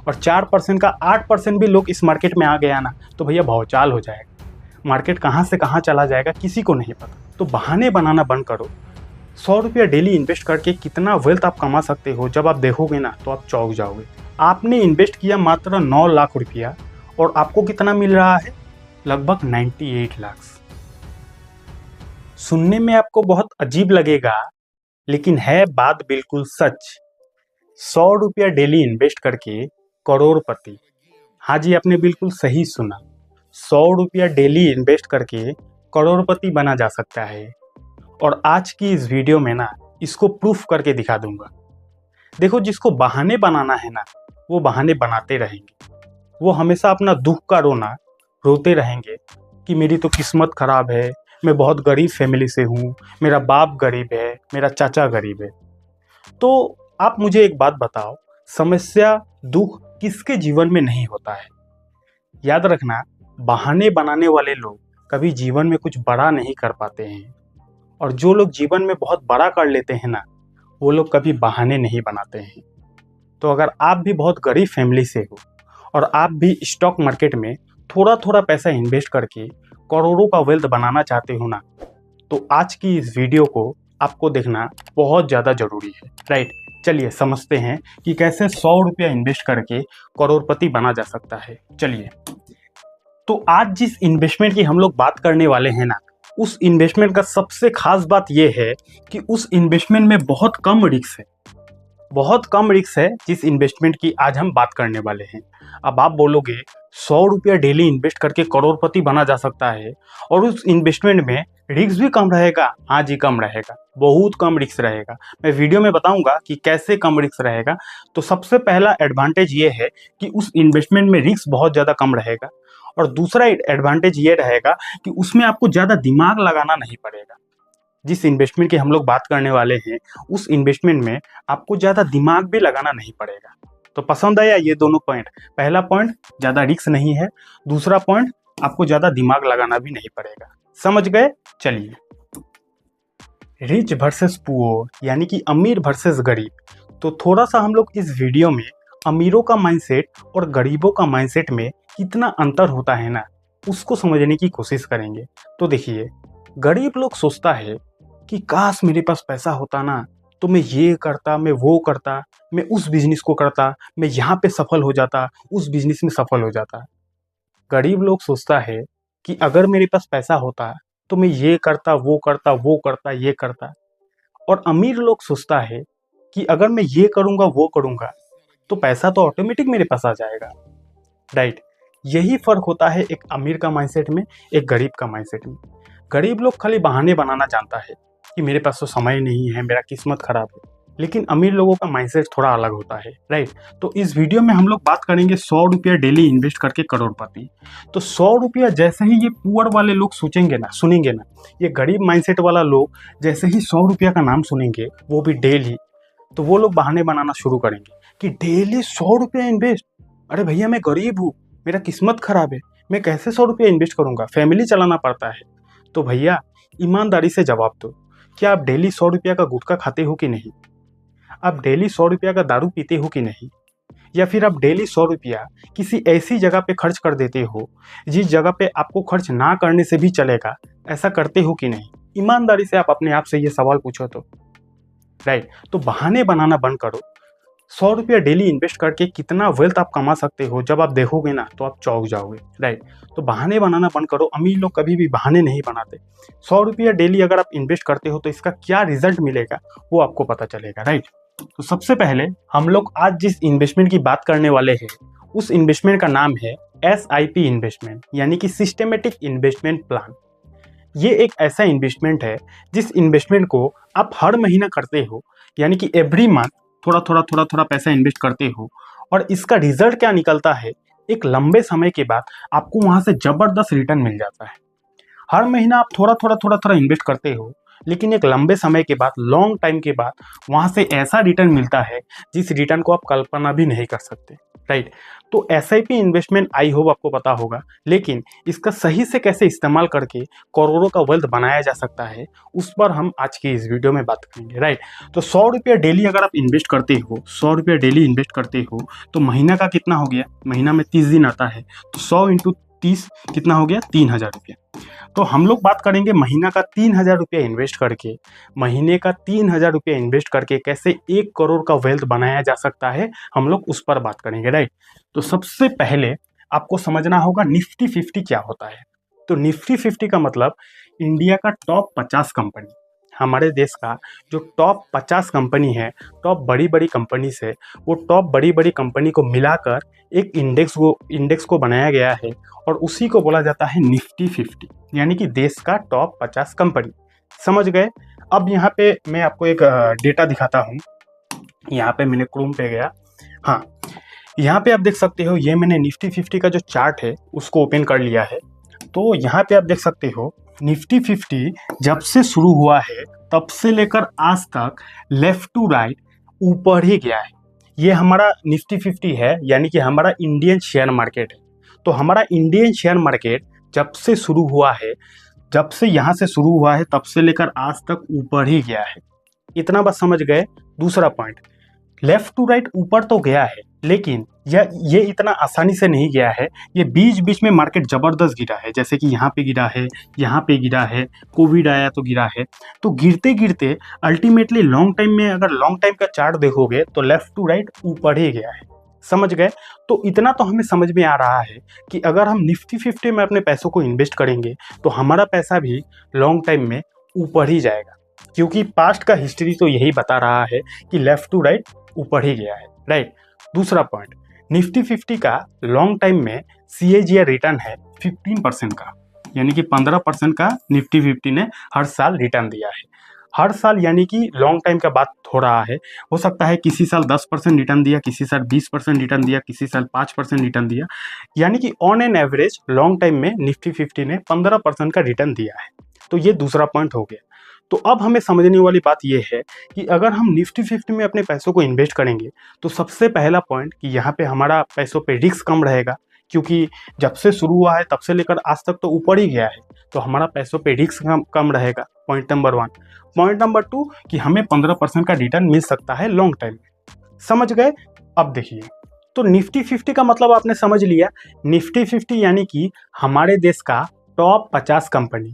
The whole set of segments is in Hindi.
और 4% का 8% भी लोग इस मार्केट में आ गया ना तो भैया भौचाल हो जाएगा। मार्केट कहाँ से कहाँ चला जाएगा किसी को नहीं पता। तो बहाने बनाना बंद करो। 100 रुपया डेली इन्वेस्ट करके कितना वेल्थ आप कमा सकते हो जब आप देखोगे ना तो आप चौंक जाओगे। आपने इन्वेस्ट किया मात्र 9 लाख रुपया और आपको कितना मिल रहा है? लगभग 98 लाख। सुनने में आपको बहुत अजीब लगेगा लेकिन है बात बिल्कुल सच। 100 रुपया डेली इन्वेस्ट करके करोड़पति, हाँ जी आपने बिल्कुल सही सुना, 100 रुपया डेली इन्वेस्ट करके करोड़पति बना जा सकता है। और आज की इस वीडियो में ना इसको प्रूफ करके दिखा दूंगा। देखो, जिसको बहाने बनाना है ना वो बहाने बनाते रहेंगे। वो हमेशा अपना दुख का रोना रोते रहेंगे कि मेरी तो किस्मत खराब है, मैं बहुत गरीब फैमिली से हूँ, मेरा बाप गरीब है, मेरा चाचा गरीब है। तो आप मुझे एक बात बताओ, समस्या दुख किसके जीवन में नहीं होता है? याद रखना, बहाने बनाने वाले लोग कभी जीवन में कुछ बड़ा नहीं कर पाते हैं, और जो लोग जीवन में बहुत बड़ा कर लेते हैं ना वो लोग कभी बहाने नहीं बनाते हैं। तो अगर आप भी बहुत गरीब फैमिली से हो और आप भी स्टॉक मार्केट में थोड़ा थोड़ा पैसा इन्वेस्ट करके करोड़ों का वेल्थ बनाना चाहते हो ना, तो आज की इस वीडियो को आपको देखना बहुत ज़्यादा ज़रूरी है। राइट, चलिए समझते हैं कि कैसे 100 रुपया इन्वेस्ट करके करोड़पति बना जा सकता है। चलिए, तो आज जिस इन्वेस्टमेंट की हम लोग बात करने वाले हैं ना, उस इन्वेस्टमेंट का सबसे खास बात यह है कि उस इन्वेस्टमेंट में बहुत कम रिस्क है। बहुत कम रिस्क है जिस इन्वेस्टमेंट की आज हम बात करने वाले हैं। अब आप बोलोगे 100 रुपया डेली इन्वेस्ट करके करोड़पति बना जा सकता है और उस इन्वेस्टमेंट में रिस्क भी कम रहेगा। हाँ जी, कम रहेगा, बहुत कम रिस्क रहेगा। मैं वीडियो में बताऊंगा कि कैसे कम रिस्क रहेगा। तो सबसे पहला एडवांटेज ये है कि उस इन्वेस्टमेंट में रिस्क बहुत ज़्यादा कम रहेगा, और दूसरा एडवांटेज ये रहेगा कि उसमें आपको ज़्यादा दिमाग लगाना नहीं पड़ेगा। जिस इन्वेस्टमेंट की हम लोग बात करने वाले हैं उस इन्वेस्टमेंट में आपको ज़्यादा दिमाग भी लगाना नहीं पड़ेगा। तो पसंद आया ये दोनों पॉइंट? पहला पॉइंट ज़्यादा रिस्क नहीं है, दूसरा पॉइंट आपको ज़्यादा दिमाग लगाना भी नहीं पड़ेगा। समझ गए? चलिए, रिच वर्सेस पुअर यानी कि अमीर वर्सेस गरीब। तो थोड़ा सा हम लोग इस वीडियो में अमीरों का माइंडसेट और गरीबों का माइंडसेट में कितना अंतर होता है ना उसको समझने की कोशिश करेंगे। तो देखिए, गरीब लोग सोचता है कि काश मेरे पास पैसा होता ना तो मैं ये करता, मैं वो करता, मैं उस बिजनेस को करता, मैं यहाँ पे सफल हो जाता, उस बिजनेस में सफल हो जाता। गरीब लोग सोचता है कि अगर मेरे पास पैसा होता तो मैं ये करता, वो करता, वो करता, ये करता। और अमीर लोग सोचता है कि अगर मैं ये करूँगा, वो करूँगा तो पैसा तो ऑटोमेटिक मेरे पास आ जाएगा। राइट, यही फर्क होता है एक अमीर का माइंडसेट में, एक गरीब का माइंडसेट में। गरीब लोग खाली बहाने बनाना जानता है कि मेरे पास तो समय नहीं है, मेरा किस्मत खराब है। लेकिन अमीर लोगों का माइंडसेट थोड़ा अलग होता है। राइट, तो इस वीडियो में हम लोग बात करेंगे 100 रुपया डेली इन्वेस्ट करके करोड़पति। तो 100 रुपया जैसे ही ये पुअर वाले लोग सोचेंगे ना, सुनेंगे ना, ये गरीब माइंडसेट वाला लोग जैसे ही 100 रुपया का नाम सुनेंगे, वो भी डेली, तो वो लोग बहाने बनाना शुरू करेंगे कि डेली 100 रुपया इन्वेस्ट। अरे भैया, मैं गरीब हूँ, मेरा किस्मत खराब है, मैं कैसे 100 रुपया इन्वेस्ट करूंगा, फैमिली चलाना पड़ता है। तो भैया ईमानदारी से जवाब दो, क्या आप डेली 100 रुपया का गुटखा खाते हो कि नहीं? आप डेली 100 रुपया का दारू पीते हो कि नहीं? या फिर आप डेली 100 रुपया किसी ऐसी जगह पे खर्च कर देते हो जिस जगह पे आपको खर्च ना करने से भी चलेगा, ऐसा करते हो कि नहीं? ईमानदारी से आप अपने आप से ये सवाल पूछो तो। राइट, तो बहाने बनाना बंद करो। 100 रुपया डेली इन्वेस्ट करके कितना वेल्थ आप कमा सकते हो जब आप देखोगे ना तो आप चौंक जाओगे। राइट, तो बहाने बनाना बंद करो। अमीर लोग कभी भी बहाने नहीं बनाते। 100 रुपया डेली अगर आप इन्वेस्ट करते हो तो इसका क्या रिजल्ट मिलेगा वो आपको पता चलेगा। राइट, तो सबसे पहले हम लोग आज जिस इन्वेस्टमेंट की बात करने वाले हैं उस इन्वेस्टमेंट का नाम है SIP इन्वेस्टमेंट, यानी कि सिस्टमेटिक इन्वेस्टमेंट प्लान। ये एक ऐसा इन्वेस्टमेंट है जिस इन्वेस्टमेंट को आप हर महीना करते हो, यानी कि एवरी मंथ थोड़ा थोड़ा पैसा इन्वेस्ट करते हो, और इसका रिजल्ट क्या निकलता है, एक लंबे समय के बाद आपको वहां से जबरदस्त रिटर्न मिल जाता है। हर महीना आप थोड़ा इन्वेस्ट करते हो, लेकिन एक लंबे समय के बाद, लॉन्ग टाइम के बाद वहां से ऐसा रिटर्न मिलता है जिस रिटर्न को आप कल्पना भी नहीं कर सकते। राइट। तो एसआईपी इन्वेस्टमेंट आई होप आपको पता होगा, लेकिन इसका सही से कैसे इस्तेमाल करके करोड़ों का वेल्थ बनाया जा सकता है, उस पर हम आज की इस वीडियो में बात करेंगे। राइट। तो 100 रुपया डेली अगर आप इन्वेस्ट करते हो, 100 रुपया डेली इन्वेस्ट करते हो, तो महीना का कितना हो गया? महीना में 30 दिन आता है, तो 100 इंटू 30 कितना हो गया? 3,000 रुपया। तो हम लोग बात करेंगे महीना का 3,000 रुपया इन्वेस्ट करके, महीने का 3,000 रुपया इन्वेस्ट करके कैसे 1 करोड़ का वेल्थ बनाया जा सकता है, हम लोग उस पर बात करेंगे। राइट। तो सबसे पहले आपको समझना होगा निफ्टी 50 क्या होता है। तो निफ्टी 50 का मतलब इंडिया का टॉप 50 कंपनी, हमारे देश का जो टॉप 50 कंपनी है, टॉप बड़ी बड़ी कंपनी से, वो टॉप बड़ी बड़ी कंपनी को मिलाकर एक इंडेक्स को बनाया गया है, और उसी को बोला जाता है निफ्टी 50, यानी कि देश का टॉप 50 कंपनी। समझ गए? अब यहाँ पे मैं आपको एक डेटा दिखाता हूँ। यहाँ पे मैंने क्रोम पे गया, हाँ, यहाँ पे आप देख सकते हो, ये मैंने निफ्टी 50 का जो चार्ट है उसको ओपन कर लिया है। तो यहाँ पे आप देख सकते हो निफ्टी 50 जब से शुरू हुआ है तब से लेकर आज तक लेफ्ट टू राइट ऊपर ही गया है। ये हमारा निफ्टी 50 है, यानी कि हमारा इंडियन शेयर मार्केट है। तो हमारा इंडियन शेयर मार्केट जब से शुरू हुआ है, जब से यहाँ से शुरू हुआ है तब से लेकर आज तक ऊपर ही गया है। इतना बस समझ गए। दूसरा पॉइंट, लेफ्ट टू राइट ऊपर तो गया है, लेकिन ये इतना आसानी से नहीं गया है। ये बीच बीच में मार्केट जबरदस्त गिरा है, जैसे कि यहाँ पे गिरा है, यहाँ पे गिरा है, कोविड आया तो गिरा है। तो गिरते गिरते अल्टीमेटली लॉन्ग टाइम में अगर लॉन्ग टाइम का चार्ट देखोगे तो लेफ्ट टू राइट ऊपर ही गया है। समझ गए? तो इतना तो हमें समझ में आ रहा है कि अगर हम निफ्टी 50 में अपने पैसों को इन्वेस्ट करेंगे तो हमारा पैसा भी लॉन्ग टाइम में ऊपर ही जाएगा, क्योंकि पास्ट का हिस्ट्री तो यही बता रहा है कि लेफ्ट टू राइट ऊपर ही गया है। राइट। दूसरा पॉइंट, निफ्टी 50 का लॉन्ग टाइम में CAGR रिटर्न है 15% का, यानी कि 15% का निफ्टी 50 ने हर साल रिटर्न दिया है। हर साल यानी कि लॉन्ग टाइम का बात हो रहा है। हो सकता है किसी साल 10% रिटर्न दिया, किसी साल 20% रिटर्न दिया, किसी साल 5% रिटर्न दिया, यानी कि on an average long time में निफ्टी 50 ने 15% का रिटर्न दिया है। तो ये दूसरा पॉइंट हो गया। तो अब हमें समझने वाली बात यह है कि अगर हम निफ्टी 50 में अपने पैसों को इन्वेस्ट करेंगे तो सबसे पहला पॉइंट कि यहाँ पे हमारा पैसों पे रिस्क कम रहेगा, क्योंकि जब से शुरू हुआ है तब से लेकर आज तक तो ऊपर ही गया है, तो हमारा पैसों पे रिस्क कम रहेगा। Point number 1। पॉइंट नंबर 2 कि हमें 15% का रिटर्न मिल सकता है लॉन्ग टाइम में। समझ गए? अब देखिए, तो निफ्टी 50 का मतलब आपने समझ लिया। निफ्टी 50 यानी कि हमारे देश का टॉप 50 कंपनी,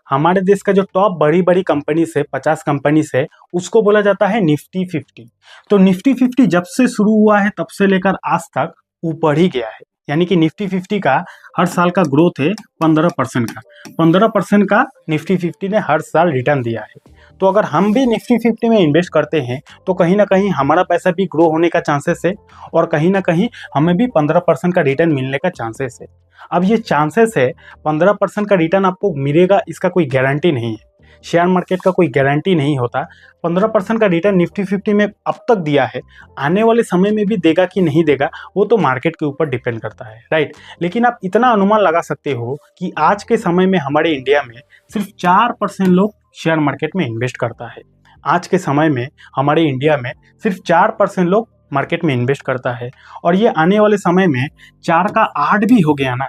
हमारे देश का जो टॉप बड़ी बड़ी कंपनी से 50 कंपनी से, उसको बोला जाता है निफ्टी 50। तो निफ्टी 50 जब से शुरू हुआ है तब से लेकर आज तक ऊपर ही गया है, यानी कि निफ्टी 50 का हर साल का ग्रोथ है 15% का। 15% का निफ्टी 50 ने हर साल रिटर्न दिया है। तो अगर हम भी निफ्टी 50 में इन्वेस्ट करते हैं तो कहीं ना कहीं हमारा पैसा भी ग्रो होने का चांसेस है, और कहीं ना कहीं हमें भी 15% का रिटर्न मिलने का चांसेस है। अब ये चांसेस है 15% का रिटर्न आपको मिलेगा, इसका कोई गारंटी नहीं है। शेयर मार्केट का कोई गारंटी नहीं होता। 15% का रिटर्न निफ्टी 50 में अब तक दिया है, आने वाले समय में भी देगा कि नहीं देगा वो तो मार्केट के ऊपर डिपेंड करता है। राइट। लेकिन आप इतना अनुमान लगा सकते हो कि आज के समय में हमारे इंडिया में सिर्फ 4% लोग शेयर मार्केट में इन्वेस्ट करता है। आज के समय में हमारे इंडिया में सिर्फ 4% लोग मार्केट में इन्वेस्ट करता है, और ये आने वाले समय में 4 का 8 भी हो गया ना,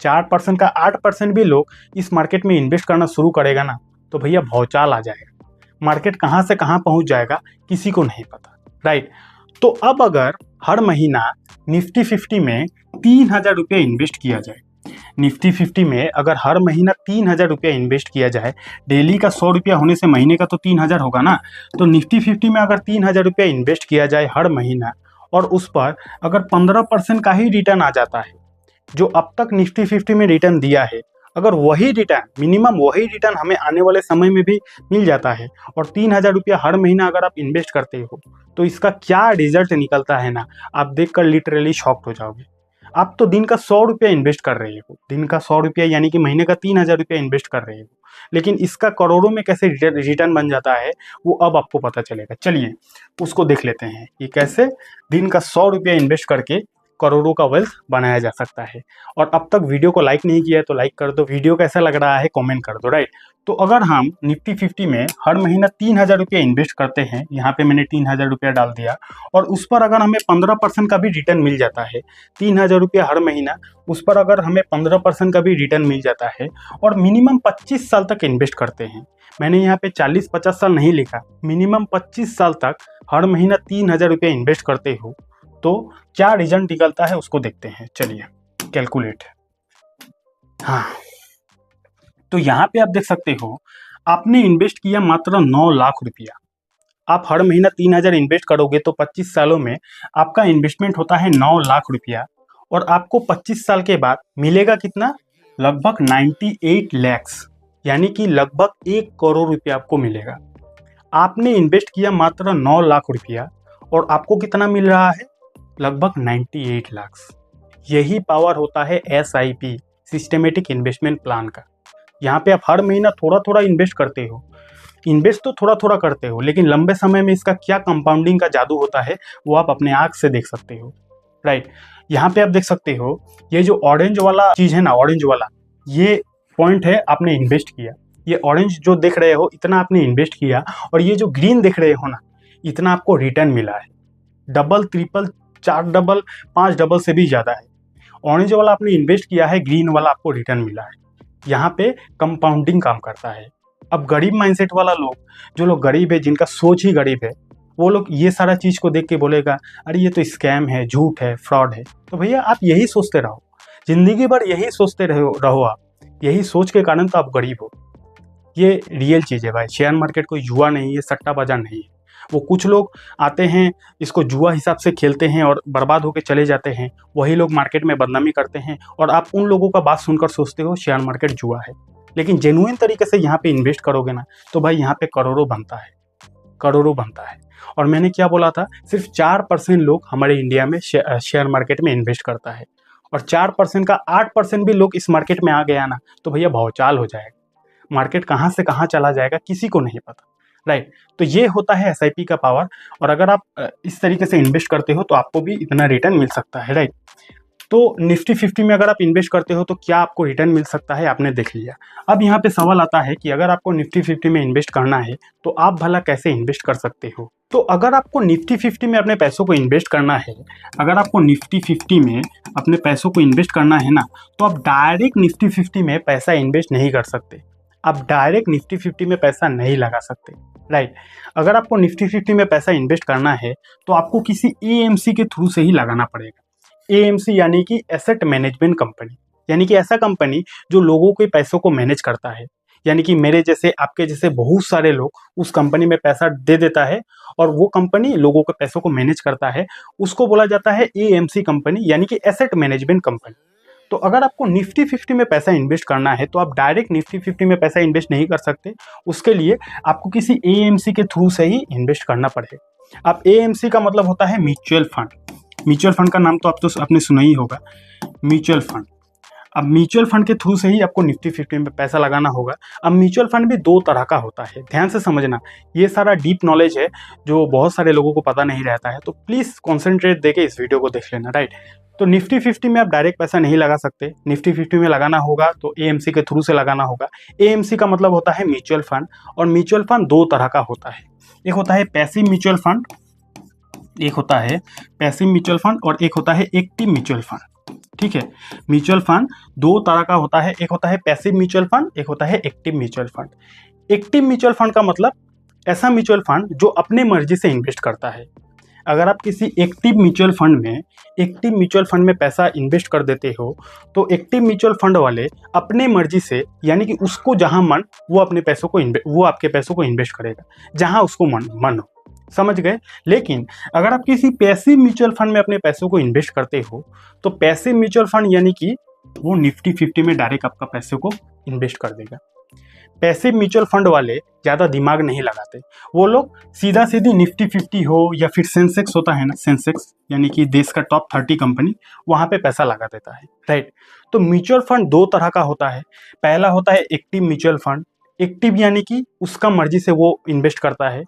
4% का 8% भी लोग इस मार्केट में इन्वेस्ट करना शुरू करेगा ना, तो भैया भौचाल आ जाएगा। मार्केट कहाँ से कहाँ पहुँच जाएगा किसी को नहीं पता। राइट। तो अब अगर हर महीना निफ्टी 50 में 3,000 रुपये इन्वेस्ट किया जाए, निफ्टी 50 में अगर हर महीना 3,000 रुपया इन्वेस्ट किया जाए, डेली का 100 रुपया होने से महीने का तो 3,000 होगा ना, तो निफ्टी 50 में अगर 3,000 रुपया इन्वेस्ट किया जाए हर महीना, और उस पर अगर 15% का ही रिटर्न आ जाता है, जो अब तक निफ्टी 50 में रिटर्न दिया है, अगर वही रिटर्न, मिनिमम वही रिटर्न हमें आने वाले समय में भी मिल जाता है, और 3,000 रुपया हर महीना अगर आप इन्वेस्ट करते हो, तो इसका क्या रिजल्ट निकलता है ना, आप देखकर लिटरली शॉक्ड हो जाओगे। आप तो दिन का 100 रुपया इन्वेस्ट कर रहे हो, दिन का 100 रुपया यानी कि महीने का 3,000 रुपया इन्वेस्ट कर रहे हो, लेकिन इसका करोड़ों में कैसे रिटर्न बन जाता है वो अब आपको पता चलेगा। चलिए उसको देख लेते हैं कि कैसे दिन का 100 रुपया इन्वेस्ट करके करोड़ों का वेल्थ बनाया जा सकता है। और अब तक वीडियो को लाइक नहीं किया है तो लाइक कर दो, वीडियो कैसा लग रहा है कमेंट कर दो, राइट। तो अगर हम निफ्टी 50 में हर महीना 3,000 रुपया इन्वेस्ट करते हैं, यहाँ पे मैंने 3,000 रुपया डाल दिया, और उस पर अगर हमें 15% का भी रिटर्न मिल जाता है, 3,000 रुपया हर महीना, उस पर अगर हमें 15% का भी रिटर्न मिल जाता है, और मिनिमम 25 साल तक इन्वेस्ट करते हैं, मैंने यहाँ पे 40-50 साल नहीं लिखा, मिनिमम 25 साल तक हर महीना 3,000 रुपया इन्वेस्ट करते हो, तो क्या रिजल्ट निकलता है उसको देखते हैं। चलिए कैलकुलेट। हाँ, तो यहाँ पे आप देख सकते हो, आपने इन्वेस्ट किया मात्र 9 लाख रुपया। आप हर महीना 3,000 इन्वेस्ट करोगे तो 25 सालों में आपका इन्वेस्टमेंट होता है 9 लाख रुपया, और आपको 25 साल के बाद मिलेगा कितना, लगभग 98 लैक्स, यानी कि लगभग 1 करोड़ रुपया आपको मिलेगा। आपने इन्वेस्ट किया मात्र 9 लाख रुपया और आपको कितना मिल रहा है, लगभग 98 लाख। यही पावर होता है SIP, सिस्टमेटिक इन्वेस्टमेंट प्लान का। यहाँ पे आप हर महीना थोड़ा थोड़ा इन्वेस्ट करते हो, इन्वेस्ट तो थोड़ा थोड़ा करते हो, लेकिन लंबे समय में इसका क्या कंपाउंडिंग का जादू होता है वो आप अपने आँख से देख सकते हो, राइट। यहाँ पे आप देख सकते हो, ये जो ऑरेंज वाला चीज़ है ना, ऑरेंज वाला ये पॉइंट है, आपने इन्वेस्ट किया, ये ऑरेंज जो देख रहे हो इतना आपने इन्वेस्ट किया, और ये जो ग्रीन देख रहे हो ना, इतना आपको रिटर्न मिला है। डबल, ट्रिपल, 4 डबल, 5 डबल से भी ज़्यादा है। ऑरेंज वाला आपने इन्वेस्ट किया है, ग्रीन वाला आपको रिटर्न मिला है। यहाँ पे कंपाउंडिंग काम करता है। अब गरीब माइंडसेट वाला लोग, जो लोग गरीब है, जिनका सोच ही गरीब है, वो लोग ये सारा चीज़ को देख के बोलेगा अरे ये तो स्कैम है, झूठ है, फ्रॉड है। तो भैया आप यही सोचते रहो, जिंदगी भर यही सोचते रहो आप, यही सोच के कारण तो आप गरीब हो। ये रियल चीज़ है भाई, शेयर मार्केट कोई जुआ नहीं है, सट्टा बाजार नहीं है। वो कुछ लोग आते हैं, इसको जुआ हिसाब से खेलते हैं और बर्बाद होकर चले जाते हैं, वही लोग मार्केट में बदनामी करते हैं, और आप उन लोगों का बात सुनकर सोचते हो शेयर मार्केट जुआ है। लेकिन जेन्युइन तरीके से यहाँ पे इन्वेस्ट करोगे ना, तो भाई यहाँ पे करोड़ों बनता है, करोड़ों बनता है। और मैंने क्या बोला था, सिर्फ 4% लोग हमारे इंडिया में शेयर मार्केट में इन्वेस्ट करता है, और 4% का 8% भी लोग इस मार्केट में आ गया ना, तो भैया भौचाल हो जाएगा। मार्केट कहाँ से कहाँ चला जाएगा किसी को नहीं पता, राइट। तो ये होता है SIP का पावर, और अगर आप इस तरीके से इन्वेस्ट करते हो तो आपको भी इतना रिटर्न मिल सकता है, राइट। तो निफ्टी 50 में अगर आप इन्वेस्ट करते हो तो क्या आपको रिटर्न मिल सकता है, आपने देख लिया। अब यहाँ पे सवाल आता है कि अगर आपको निफ्टी 50 में इन्वेस्ट करना है तो आप भला कैसे इन्वेस्ट कर सकते हो। तो अगर आपको निफ्टी 50 में अपने पैसों को इन्वेस्ट करना है, अगर आपको निफ्टी 50 में अपने पैसों को इन्वेस्ट करना है ना, तो आप डायरेक्ट निफ्टी 50 में पैसा इन्वेस्ट नहीं कर सकते, आप डायरेक्ट निफ्टी 50 में पैसा नहीं लगा सकते, राइट। अगर आपको निफ्टी 50 में पैसा इन्वेस्ट करना है तो आपको किसी AMC के थ्रू से ही लगाना पड़ेगा। AMC यानी कि एसेट मैनेजमेंट कंपनी, यानी कि ऐसा कंपनी जो लोगों के पैसों को मैनेज करता है। यानी कि मेरे जैसे, आपके जैसे बहुत सारे लोग उस कंपनी में पैसा दे देता है, और वो कंपनी लोगों के पैसों को मैनेज करता है, उसको बोला जाता है AMC कंपनी, यानी कि एसेट मैनेजमेंट कंपनी। तो अगर आपको निफ्टी 50 में पैसा इन्वेस्ट करना है तो आप डायरेक्ट निफ्टी 50 में पैसा इन्वेस्ट नहीं कर सकते, उसके लिए आपको किसी AMC के थ्रू से ही इन्वेस्ट करना पड़ेगा। अब AMC का मतलब होता है म्यूचुअल फंड। म्यूचुअल फंड का नाम तो आपने सुना ही होगा, म्यूचुअल फंड। अब म्यूचुअल फंड के थ्रू से ही आपको निफ्टी 50 में पैसा लगाना होगा। अब म्यूचुअल फंड भी 2 तरह का होता है, ध्यान से समझना, ये सारा डीप नॉलेज है जो बहुत सारे लोगों को पता नहीं रहता है, तो प्लीज़ कॉन्सेंट्रेट देके इस वीडियो को देख लेना, राइट। तो निफ्टी 50 में आप डायरेक्ट पैसा नहीं लगा सकते, निफ्टी 50 में लगाना होगा तो AMC के थ्रू से लगाना होगा। AMC का मतलब होता है म्यूचुअल फंड, और म्यूचुअल फंड 2 तरह का होता है, एक होता है पैसिव म्यूचुअल फंड, एक होता है पैसिव म्यूचुअल फंड, और एक होता है एक्टिव म्यूचुअल फंड, ठीक है। म्यूचुअल फंड 2 तरह का होता है, एक होता है पैसिव म्यूचुअल फंड, एक होता है active mutual fund. Active mutual fund का मतलब ऐसा म्यूचुअल फंड जो अपने मर्जी से इन्वेस्ट करता है। अगर आप किसी एक्टिव म्यूचुअल फंड में पैसा इन्वेस्ट कर देते हो तो एक्टिव म्यूचुअल फंड वाले अपने मर्जी से, यानी कि उसको जहां मन, वो आपके पैसों को इन्वेस्ट करेगा जहां उसको मन हो, समझ गए। लेकिन अगर आप किसी पैसिव म्यूचुअल फंड में अपने पैसों को इन्वेस्ट करते हो तो पैसिव म्यूचुअल फंड यानी कि वो निफ्टी 50 में डायरेक्ट आपका पैसों को इन्वेस्ट कर देगा। पैसिव म्यूचुअल फंड वाले ज़्यादा दिमाग नहीं लगाते, वो लोग सीधा सीधी निफ्टी 50 हो या फिर सेंसेक्स होता है ना, सेंसेक्स यानी कि देश का टॉप 30 कंपनी, वहाँ पे पैसा लगा देता है, राइट। तो म्यूचुअल फंड 2 तरह का होता है, पहला होता है एक्टिव म्यूचुअल फंड। एक्टिव यानी कि उसका मर्जी से वो इन्वेस्ट करता है,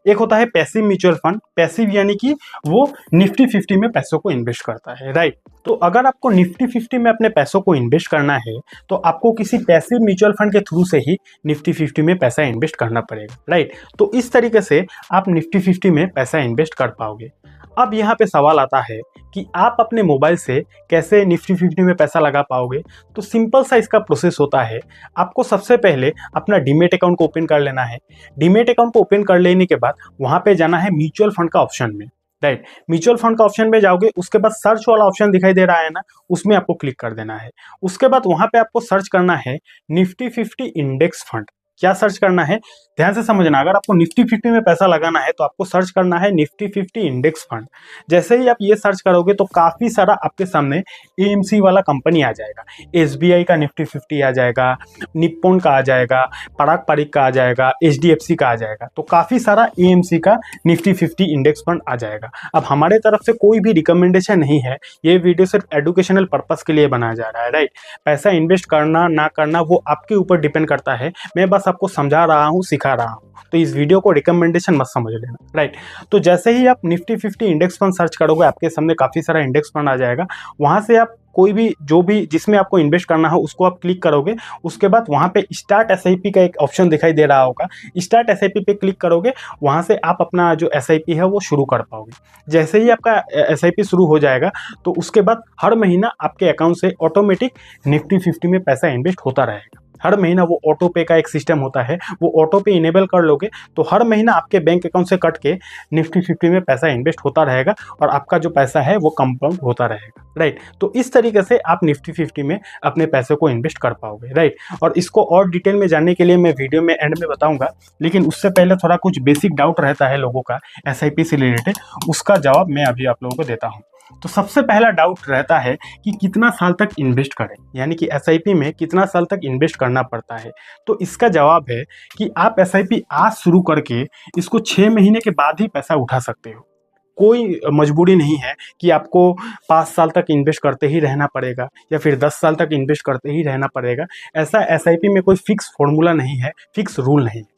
एक होता है पैसिव म्यूचुअल फंड। पैसिव यानी कि वो निफ्टी 50 में पैसों को इन्वेस्ट करता है, राइट। तो अगर आपको निफ्टी 50 में अपने पैसों को इन्वेस्ट करना है तो आपको किसी पैसिव म्यूचुअल फंड के थ्रू से ही निफ्टी 50 में पैसा इन्वेस्ट करना पड़ेगा, राइट। तो इस तरीके से आप निफ्टी 50 में पैसा इन्वेस्ट कर पाओगे। अब यहाँ पे सवाल आता है कि आप अपने मोबाइल से कैसे निफ्टी 50 में पैसा लगा पाओगे। तो सिंपल सा इसका प्रोसेस होता है। आपको सबसे पहले अपना डीमेट अकाउंट को ओपन कर लेना है। डीमेट अकाउंट को ओपन कर लेने के बाद वहाँ पे जाना है म्यूचुअल फंड का ऑप्शन में, राइट। म्यूचुअल फंड का ऑप्शन में जाओगे, उसके बाद सर्च वाला ऑप्शन दिखाई दे रहा है ना, उसमें आपको क्लिक कर देना है। उसके बाद वहाँ पे आपको सर्च करना है निफ्टी 50 इंडेक्स फंड। क्या सर्च करना है, ध्यान से समझना। अगर आपको निफ्टी 50 में पैसा लगाना है तो आपको सर्च करना है निफ्टी 50 इंडेक्स फंड। जैसे ही आप ये सर्च करोगे तो काफ़ी सारा आपके सामने एएमसी वाला कंपनी आ जाएगा। एसबीआई का निफ्टी 50 आ जाएगा, निप्पॉन का आ जाएगा, पराग पारिक का आ जाएगा, एचडीएफसी का आ जाएगा। तो काफ़ी सारा एएमसी का निफ्टी 50 इंडेक्स फंड आ जाएगा। अब हमारे तरफ से कोई भी रिकमेंडेशन नहीं है, ये वीडियो सिर्फ एजुकेशनल पर्पस के लिए बनाया जा रहा है, राइट। पैसा इन्वेस्ट करना ना करना वो आपके ऊपर डिपेंड करता है। मैं बस आपको समझा रहा हूँ, सिखा रहा हूँ, तो इस वीडियो को रिकमेंडेशन मत समझ लेना, राइट। तो जैसे ही आप निफ्टी 50 इंडेक्स फंड सर्च करोगे आपके सामने काफ़ी सारा इंडेक्स फंड आ जाएगा। वहाँ से आप कोई भी जो भी जिसमें आपको इन्वेस्ट करना हो उसको आप क्लिक करोगे। उसके बाद वहाँ पे स्टार्ट एसआईपी का एक ऑप्शन दिखाई दे रहा होगा, स्टार्ट एसआईपी पे क्लिक करोगे। वहाँ से आप अपना जो एसआईपी है वो शुरू कर पाओगे। जैसे ही आपका एसआईपी शुरू हो जाएगा तो उसके बाद हर महीना आपके अकाउंट से ऑटोमेटिक निफ्टी 50 में पैसा इन्वेस्ट होता रहेगा। हर महीना वो ऑटो पे का एक सिस्टम होता है, वो ऑटो पे इनेबल कर लोगे तो हर महीना आपके बैंक अकाउंट से कट के निफ्टी 50 में पैसा इन्वेस्ट होता रहेगा और आपका जो पैसा है वो कंपाउंड होता रहेगा, राइट। तो इस तरीके से आप निफ्टी 50 में अपने पैसे को इन्वेस्ट कर पाओगे, राइट। और इसको और डिटेल में जानने के लिए मैं वीडियो में एंड में बताऊंगा, लेकिन उससे पहले थोड़ा कुछ बेसिक डाउट रहता है लोगों का एसआईपी से रिलेटेड, उसका जवाब मैं अभी आप लोगों को देता हूँ। तो सबसे पहला डाउट रहता है कि कितना साल तक इन्वेस्ट करें, यानी कि एसआईपी में कितना साल तक इन्वेस्ट करना पड़ता है। तो इसका जवाब है कि आप एसआईपी आज शुरू करके इसको 6 महीने के बाद ही पैसा उठा सकते हो। कोई मजबूरी नहीं है कि आपको 5 साल तक इन्वेस्ट करते ही रहना पड़ेगा या फिर 10 साल तक इन्वेस्ट करते ही रहना पड़ेगा। ऐसा एसआईपी में कोई फिक्स फॉर्मूला नहीं है, फिक्स रूल नहीं है।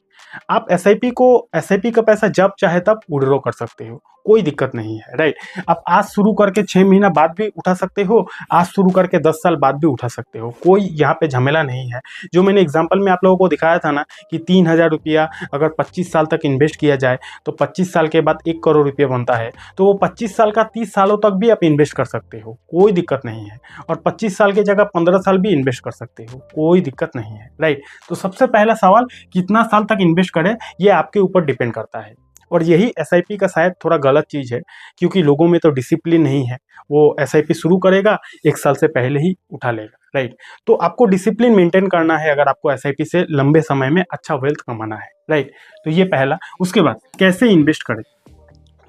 आप एसआईपी का पैसा जब चाहे तब विड्रॉ कर सकते हो, कोई दिक्कत नहीं है, राइट। आप आज शुरू करके 6 महीना बाद भी उठा सकते हो, आज शुरू करके 10 साल बाद भी उठा सकते हो, कोई यहाँ पे झमेला नहीं है। जो मैंने एग्जांपल में आप लोगों को दिखाया था ना कि 3000 रुपया अगर 25 साल तक इन्वेस्ट किया जाए तो 25 साल के बाद 1 करोड़ रुपया बनता है। तो वो 25 साल का 30 सालों तक भी आप इन्वेस्ट कर सकते हो, कोई दिक्कत नहीं है। और 25 साल की जगह 15 साल भी इन्वेस्ट कर सकते हो, कोई दिक्कत नहीं है, राइट। तो सबसे पहला सवाल कितना साल तक इन्वेस्ट करें ये आपके ऊपर डिपेंड करता है। और यही एसआईपी का शायद थोड़ा गलत चीज़ है, क्योंकि लोगों में तो डिसिप्लिन नहीं है। वो एसआईपी शुरू करेगा 1 साल से पहले ही उठा लेगा, राइट। तो आपको डिसिप्लिन मेंटेन करना है अगर आपको एसआईपी से लंबे समय में अच्छा वेल्थ कमाना है, राइट। तो ये पहला। उसके बाद कैसे इन्वेस्ट करें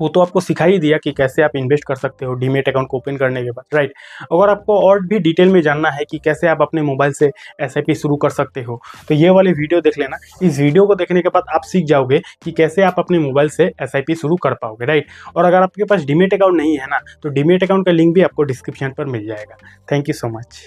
वो तो आपको सिखा ही दिया कि कैसे आप इन्वेस्ट कर सकते हो डीमेट अकाउंट को ओपन करने के बाद, राइट। अगर आपको और भी डिटेल में जानना है कि कैसे आप अपने मोबाइल से एसआईपी शुरू कर सकते हो तो ये वाली वीडियो देख लेना। इस वीडियो को देखने के बाद आप सीख जाओगे कि कैसे आप अपने मोबाइल से एसआईपी शुरू कर पाओगे, राइट। और अगर आपके पास डीमेट अकाउंट नहीं है ना तो डीमेट अकाउंट का लिंक भी आपको डिस्क्रिप्शन पर मिल जाएगा। Thank you so much.